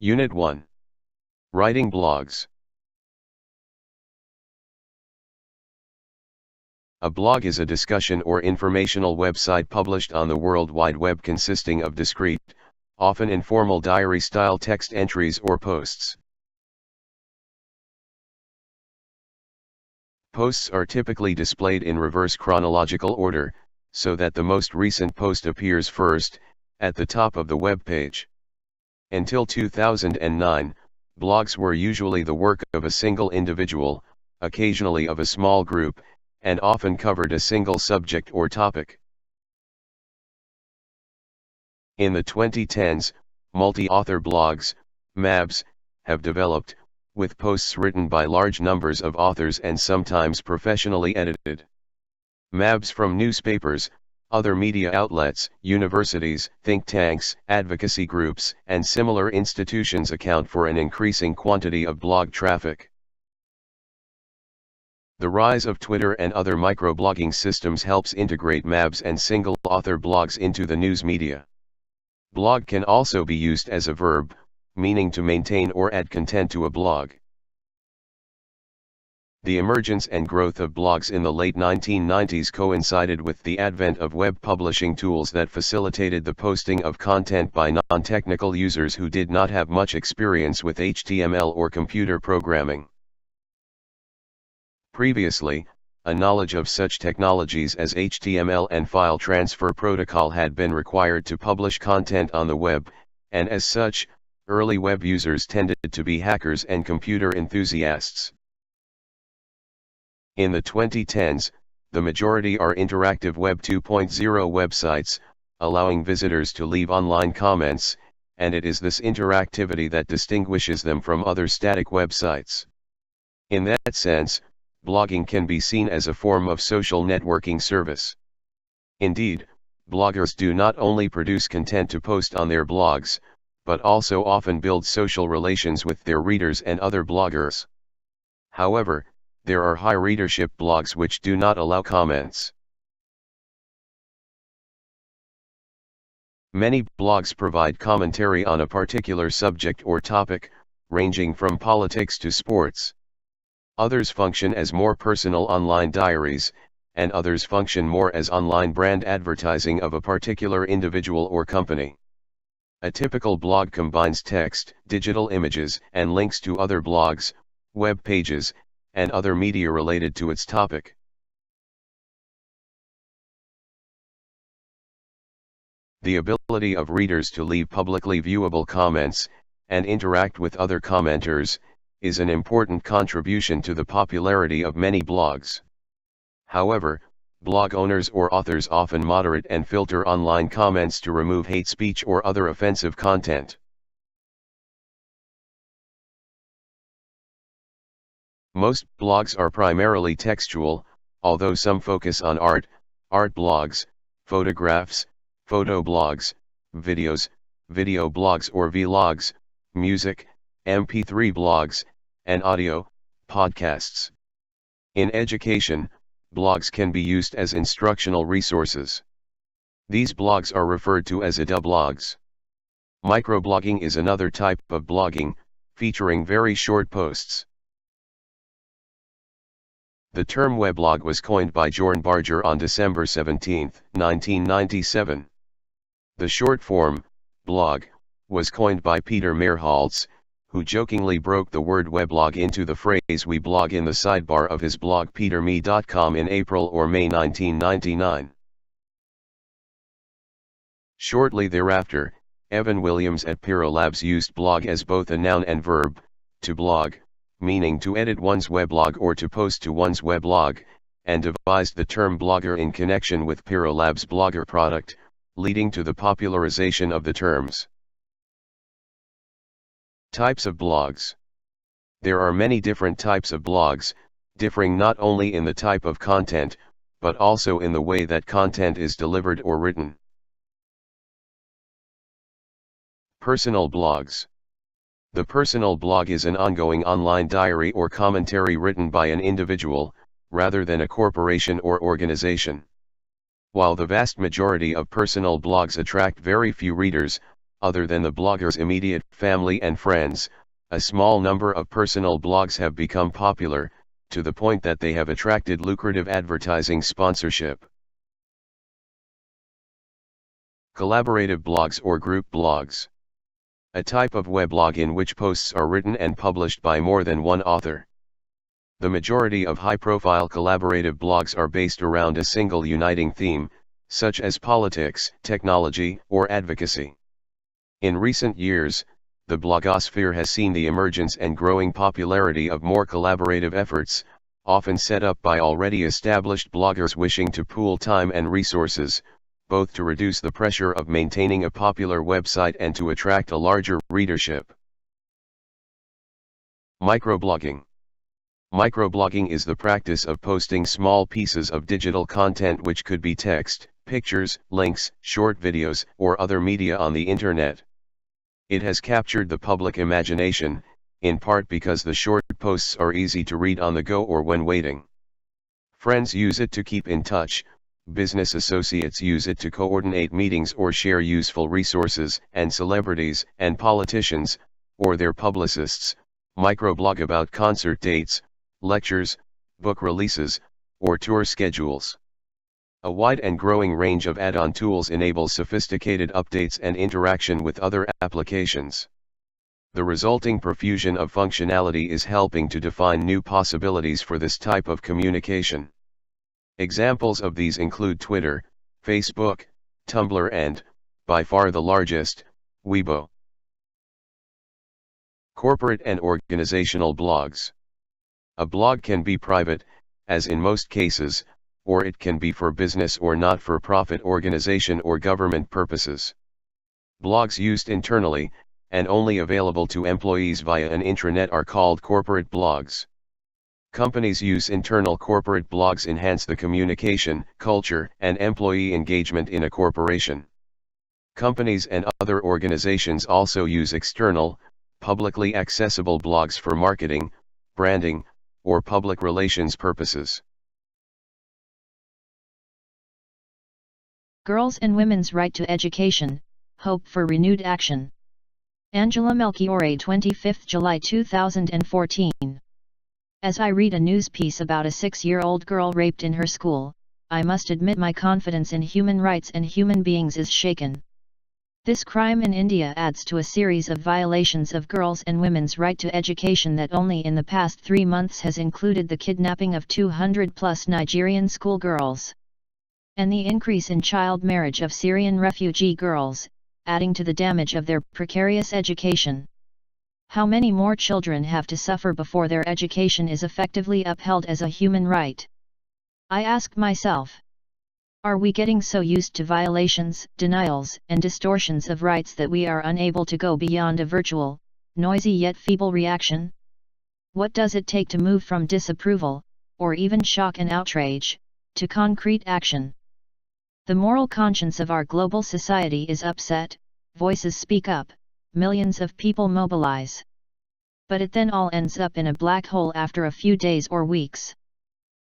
Unit 1. Writing blogs. A blog is a discussion or informational website published on the World Wide Web consisting of discrete, often informal diary-style text entries or posts. Posts are typically displayed in reverse chronological order, so that the most recent post appears first, at the top of the web page. Until 2009, blogs were usually the work of a single individual, occasionally of a small group, and often covered a single subject or topic. In the 2010s, multi-author blogs, MABs, have developed, with posts written by large numbers of authors and sometimes professionally edited. MABs from newspapers, other media outlets, universities, think tanks, advocacy groups, and similar institutions account for an increasing quantity of blog traffic. The rise of Twitter and other microblogging systems helps integrate MABs and single-author blogs into the news media. Blog can also be used as a verb, meaning to maintain or add content to a blog. The emergence and growth of blogs in the late 1990s coincided with the advent of web publishing tools that facilitated the posting of content by non-technical users who did not have much experience with HTML or computer programming. Previously, a knowledge of such technologies as HTML and file transfer protocol had been required to publish content on the web, and as such, early web users tended to be hackers and computer enthusiasts. In the 2010s, the majority are interactive Web 2.0 websites, allowing visitors to leave online comments, and it is this interactivity that distinguishes them from other static websites. In that sense, blogging can be seen as a form of social networking service. Indeed, bloggers do not only produce content to post on their blogs, but also often build social relations with their readers and other bloggers. However, there are high readership blogs which do not allow comments. Many blogs provide commentary on a particular subject or topic, ranging from politics to sports. Others function as more personal online diaries, and others function more as online brand advertising of a particular individual or company. A typical blog combines text, digital images, and links to other blogs, web pages, and other media related to its topic. The ability of readers to leave publicly viewable comments, and interact with other commenters, is an important contribution to the popularity of many blogs. However, blog owners or authors often moderate and filter online comments to remove hate speech or other offensive content. Most blogs are primarily textual, although some focus on art blogs, photographs, photo blogs, videos, video blogs or vlogs, music, MP3 blogs, and audio, podcasts. In education, blogs can be used as instructional resources. These blogs are referred to as edublogs. Microblogging is another type of blogging, featuring very short posts. The term weblog was coined by Jorn Barger on December 17, 1997. The short form, blog, was coined by Peter Meerholz, who jokingly broke the word weblog into the phrase "we blog" in the sidebar of his blog peterme.com in April or May 1999. Shortly thereafter, Evan Williams at Piro Labs used blog as both a noun and verb, to blog, meaning to edit one's weblog or to post to one's weblog, and devised the term blogger in connection with Piro Labs' Blogger product, leading to the popularization of the terms. Types of blogs. There are many different types of blogs, differing not only in the type of content, but also in the way that content is delivered or written. Personal blogs. The personal blog is an ongoing online diary or commentary written by an individual, rather than a corporation or organization. While the vast majority of personal blogs attract very few readers, other than the blogger's immediate family and friends, a small number of personal blogs have become popular, to the point that they have attracted lucrative advertising sponsorship. Collaborative blogs or group blogs. A type of weblog in which posts are written and published by more than one author. The majority of high-profile collaborative blogs are based around a single uniting theme, such as politics, technology, or advocacy. In recent years, the blogosphere has seen the emergence and growing popularity of more collaborative efforts, often set up by already established bloggers wishing to pool time and resources, both to reduce the pressure of maintaining a popular website and to attract a larger readership. Microblogging. Microblogging is the practice of posting small pieces of digital content which could be text, pictures, links, short videos, or other media on the internet. It has captured the public imagination, in part because the short posts are easy to read on the go or when waiting. Friends use it to keep in touch, business associates use it to coordinate meetings or share useful resources, and celebrities and politicians, or their publicists, microblog about concert dates, lectures, book releases, or tour schedules. A wide and growing range of add-on tools enables sophisticated updates and interaction with other applications. The resulting profusion of functionality is helping to define new possibilities for this type of communication. Examples of these include Twitter, Facebook, Tumblr and, by far the largest, Weibo. Corporate and organizational blogs. A blog can be private, as in most cases, or it can be for business or not-for-profit organization or government purposes. Blogs used internally, and only available to employees via an intranet are called corporate blogs. Companies use internal corporate blogs enhance the communication, culture, and employee engagement in a corporation. Companies and other organizations also use external, publicly accessible blogs for marketing, branding, or public relations purposes. Girls and Women's Right to Education, Hope for Renewed Action. Angela Melchiorre, 25 July 2014. As I read a news piece about a 6-year-old girl raped in her school, I must admit my confidence in human rights and human beings is shaken. This crime in India adds to a series of violations of girls' and women's right to education that only in the past 3 months has included the kidnapping of 200+ Nigerian schoolgirls. And the increase in child marriage of Syrian refugee girls, adding to the damage of their precarious education. How many more children have to suffer before their education is effectively upheld as a human right? I ask myself. Are we getting so used to violations, denials, and distortions of rights that we are unable to go beyond a virtual, noisy yet feeble reaction? What does it take to move from disapproval, or even shock and outrage, to concrete action? The moral conscience of our global society is upset, voices speak up, millions of people mobilize. But it then all ends up in a black hole after a few days or weeks.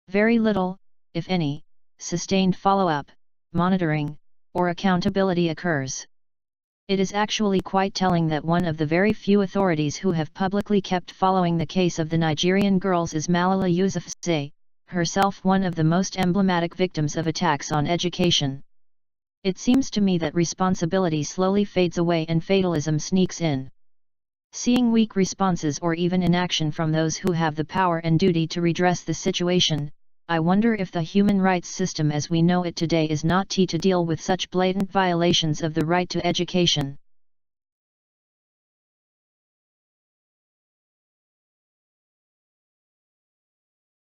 Very little, if any, sustained follow-up, monitoring, or accountability occurs. It is actually quite telling that one of the very few authorities who have publicly kept following the case of the Nigerian girls is Malala Yousafzai, herself one of the most emblematic victims of attacks on education. It seems to me that responsibility slowly fades away and fatalism sneaks in. Seeing weak responses or even inaction from those who have the power and duty to redress the situation, I wonder if the human rights system as we know it today is not to deal with such blatant violations of the right to education.